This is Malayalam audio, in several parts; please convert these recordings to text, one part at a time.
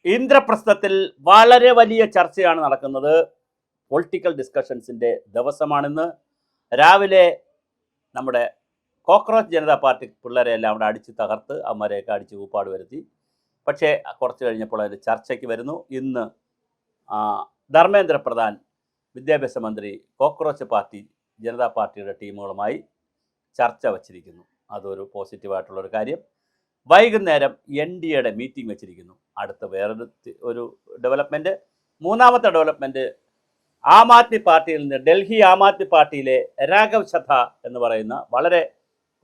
ഇന്ദ്രപ്രസ്ഥത്തിൽ വളരെ വലിയ ചർച്ചയാണ് നടക്കുന്നത്. പൊളിറ്റിക്കൽ ഡിസ്കഷൻസിൻ്റെ ദിവസമാണിന്ന്. രാവിലെ നമ്മുടെ കോക്രോച്ച് ജനതാ പാർട്ടി പിള്ളേരെ എല്ലാം അവിടെ അടിച്ച് തകർത്ത് അവന്മാരെയൊക്കെ അടിച്ച് ഊപ്പാട് വരുത്തി. പക്ഷേ കുറച്ച് കഴിഞ്ഞപ്പോൾ അതിൻ്റെ ചർച്ചയ്ക്ക് വരുന്നു. ഇന്ന് ധർമ്മേന്ദ്ര പ്രധാൻ വിദ്യാഭ്യാസ മന്ത്രി കോക്രോച്ച് പാർട്ടി ജനതാ പാർട്ടിയുടെ ടീമുകളുമായി ചർച്ച വച്ചിരിക്കുന്നു. അതൊരു പോസിറ്റീവായിട്ടുള്ളൊരു കാര്യം. വൈകുന്നേരം NDAയുടെ മീറ്റിംഗ് വെച്ചിരിക്കുന്നു. അടുത്ത വേറൊരു ഡെവലപ്മെൻറ്റ്. മൂന്നാമത്തെ ഡെവലപ്മെൻറ്റ്, ആം ആദ്മി പാർട്ടിയിൽ നിന്ന് ഡൽഹി ആം ആദ്മി പാർട്ടിയിലെ രാഘവ് ഛദ്ധ എന്ന് പറയുന്ന വളരെ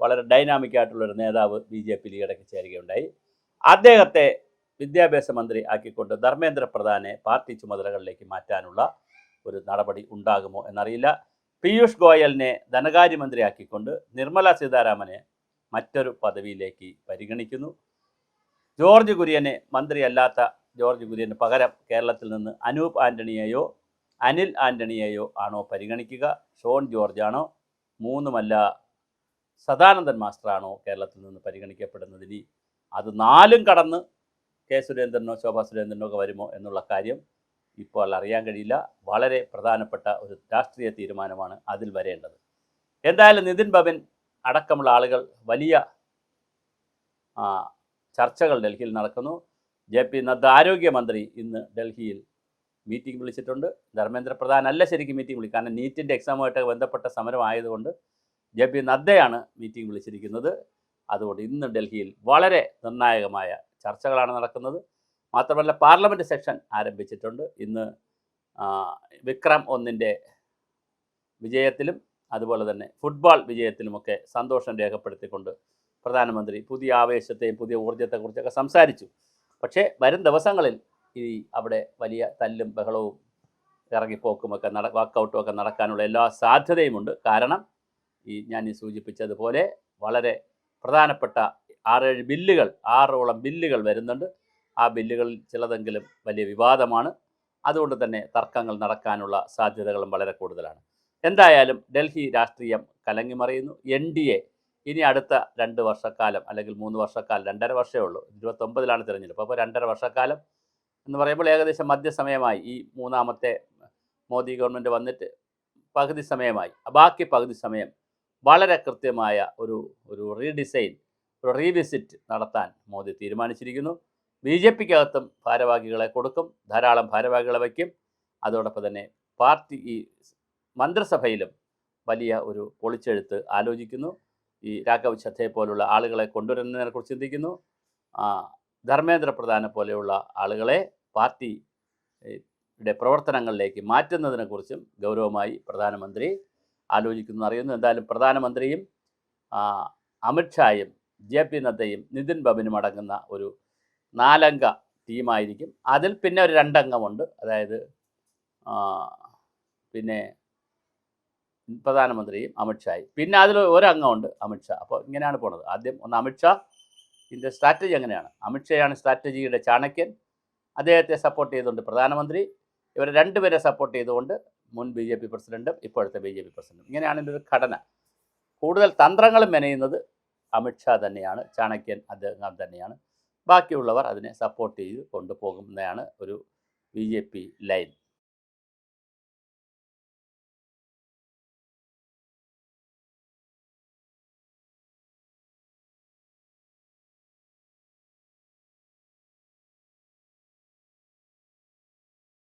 വളരെ ഡൈനാമിക് ആയിട്ടുള്ളൊരു നേതാവ് BJP ഈയിടയ്ക്ക് ചേരുകയുണ്ടായി. അദ്ദേഹത്തെ വിദ്യാഭ്യാസ മന്ത്രി ആക്കിക്കൊണ്ട് ധർമ്മേന്ദ്ര പ്രധാനെ പാർട്ടി ചുമതലകളിലേക്ക് മാറ്റാനുള്ള ഒരു നടപടി ഉണ്ടാകുമോ എന്നറിയില്ല. പീയൂഷ് ഗോയലിനെ ധനകാര്യമന്ത്രിയാക്കിക്കൊണ്ട് നിർമ്മല സീതാരാമനെ മറ്റൊരു പദവിയിലേക്ക് പരിഗണിക്കുന്നു. ജോർജ് കുര്യനെ മന്ത്രിയല്ലാത്ത ജോർജ് കുര്യന് പകരം കേരളത്തിൽ നിന്ന് അനൂപ് ആൻ്റണിയെയോ അനിൽ ആൻ്റണിയെയോ ആണോ പരിഗണിക്കുക? ഷോൺ ജോർജ് ആണോ? മൂന്നുമല്ല സദാനന്ദൻ മാസ്റ്ററാണോ കേരളത്തിൽ നിന്ന് പരിഗണിക്കപ്പെടുന്നത്? ഇനി അത് നാലും കടന്ന് കെ സുരേന്ദ്രനോ ശോഭാ സുരേന്ദ്രനോ ഒക്കെ വരുമോ എന്നുള്ള കാര്യം ഇപ്പോൾ അറിയാൻ കഴിയില്ല. വളരെ പ്രധാനപ്പെട്ട ഒരു രാഷ്ട്രീയ തീരുമാനമാണ് അതിൽ വരേണ്ടത്. എന്തായാലും നിതിൻ ഭവൻ അടക്കമുള്ള ആളുകൾ വലിയ ചർച്ചകൾ ഡൽഹിയിൽ നടക്കുന്നു. JP നദ്ദ ആരോഗ്യമന്ത്രി ഇന്ന് ഡൽഹിയിൽ മീറ്റിംഗ് വിളിച്ചിട്ടുണ്ട്. ധർമ്മേന്ദ്ര പ്രധാൻ അല്ല ശരിക്കും മീറ്റിംഗ് വിളിക്കുക, കാരണം നീറ്റിൻ്റെ എക്സാമുമായിട്ട് ബന്ധപ്പെട്ട സമരം ആയതുകൊണ്ട് JP നദ്ദയാണ് മീറ്റിംഗ് വിളിച്ചിരിക്കുന്നത്. അതുകൊണ്ട് ഇന്ന് ഡൽഹിയിൽ വളരെ നിർണായകമായ ചർച്ചകളാണ് നടക്കുന്നത്. മാത്രമല്ല പാർലമെൻറ്റ് സെഷൻ ആരംഭിച്ചിട്ടുണ്ട്. ഇന്ന് വിക്രം 1 വിജയത്തിലും അതുപോലെ തന്നെ ഫുട്ബോൾ വിജയത്തിലുമൊക്കെ സന്തോഷം രേഖപ്പെടുത്തിക്കൊണ്ട് പ്രധാനമന്ത്രി പുതിയ ആവേശത്തെയും പുതിയ ഊർജ്ജത്തെക്കുറിച്ചൊക്കെ സംസാരിച്ചു. പക്ഷേ വരും ദിവസങ്ങളിൽ അവിടെ വലിയ തല്ലും ബഹളവും ഇറങ്ങിപ്പോക്കുമൊക്കെ വാക്കൗട്ടും ഒക്കെ നടക്കാനുള്ള എല്ലാ സാധ്യതയുമുണ്ട്. കാരണം ഞാൻ സൂചിപ്പിച്ചതുപോലെ വളരെ പ്രധാനപ്പെട്ട 6-7 ബില്ലുകൾ 6ഓളം ബില്ലുകൾ വരുന്നുണ്ട്. ആ ബില്ലുകളിൽ ചിലതെങ്കിലും വലിയ വിവാദമാണ്. അതുകൊണ്ട് തന്നെ തർക്കങ്ങൾ നടക്കാനുള്ള സാധ്യതകളും വളരെ കൂടുതലാണ്. എന്തായാലും ഡൽഹി രാഷ്ട്രീയം കലങ്ങിമറിയുന്നു. NDA ഇനി അടുത്ത 2 വർഷക്കാലം അല്ലെങ്കിൽ 3 വർഷക്കാലം, 2.5 വർഷമേ ഉള്ളൂ. 29-ലാണ് തിരഞ്ഞെടുപ്പ്. അപ്പോൾ 2.5 വർഷക്കാലം എന്ന് പറയുമ്പോൾ ഏകദേശം മധ്യസമയമായി. ഈ മൂന്നാമത്തെ മോദി ഗവൺമെൻറ് വന്നിട്ട് പകുതി സമയമായി. ബാക്കി പകുതി സമയം വളരെ കൃത്യമായ ഒരു റീഡിസൈൻ, ഒരു റീവിസിറ്റ് നടത്താൻ മോദി തീരുമാനിച്ചിരിക്കുന്നു. BJPക്കകത്തും ഭാരവാഹികളെ കൊടുക്കും, ധാരാളം ഭാരവാഹികളെ വയ്ക്കും. അതോടൊപ്പം തന്നെ പാർട്ടി മന്ത്രിസഭയിലും വലിയ ഒരു പൊളിച്ചെഴുത്ത് ആലോചിക്കുന്നു. രാഘവ് ഛദ്ധയെ പോലുള്ള ആളുകളെ കൊണ്ടുവരുന്നതിനെക്കുറിച്ച് ചിന്തിക്കുന്നു. ധർമ്മേന്ദ്ര പ്രധാനെ പോലെയുള്ള ആളുകളെ പാർട്ടിയുടെ പ്രവർത്തനങ്ങളിലേക്ക് മാറ്റുന്നതിനെക്കുറിച്ചും ഗൗരവമായി പ്രധാനമന്ത്രി ആലോചിക്കുന്നു അറിയുന്നു. എന്തായാലും പ്രധാനമന്ത്രിയും അമിത്ഷായും JP നദ്ദയും നിതിൻ ഭവനും അടങ്ങുന്ന ഒരു 4-അംഗ ടീമായിരിക്കും. അതിൽ പിന്നെ ഒരു 2 അംഗമുണ്ട്. അതായത് പിന്നെ പ്രധാനമന്ത്രിയും അമിത്ഷായും, പിന്നെ അതിൽ ഒരു അംഗമുണ്ട് അമിത്ഷാ. അപ്പോൾ ഇങ്ങനെയാണ് പോണത്. ആദ്യം ഒന്ന് അമിത്ഷാ. ഇതിൻ്റെ സ്ട്രാറ്റജി അങ്ങനെയാണ്. അമിത്ഷായാണ് സ്ട്രാറ്റജിയുടെ ചാണക്യൻ. അദ്ദേഹത്തെ സപ്പോർട്ട് ചെയ്തുകൊണ്ട് പ്രധാനമന്ത്രി, ഇവരെ 2 പേരെ സപ്പോർട്ട് ചെയ്തുകൊണ്ട് മുൻ BJP പ്രസിഡൻറ്റും ഇപ്പോഴത്തെ BJP പ്രസിഡൻറ്റും. ഇങ്ങനെയാണ് ഇതിൻ്റെ ഒരു ഘടന. കൂടുതൽ തന്ത്രങ്ങളും മെനയുന്നത് അമിത്ഷാ തന്നെയാണ്, ചാണക്യൻ അദ്ദേഹം തന്നെയാണ്. ബാക്കിയുള്ളവർ അതിനെ സപ്പോർട്ട് ചെയ്ത് കൊണ്ടുപോകുന്നതാണ് ഒരു BJP ലൈൻ.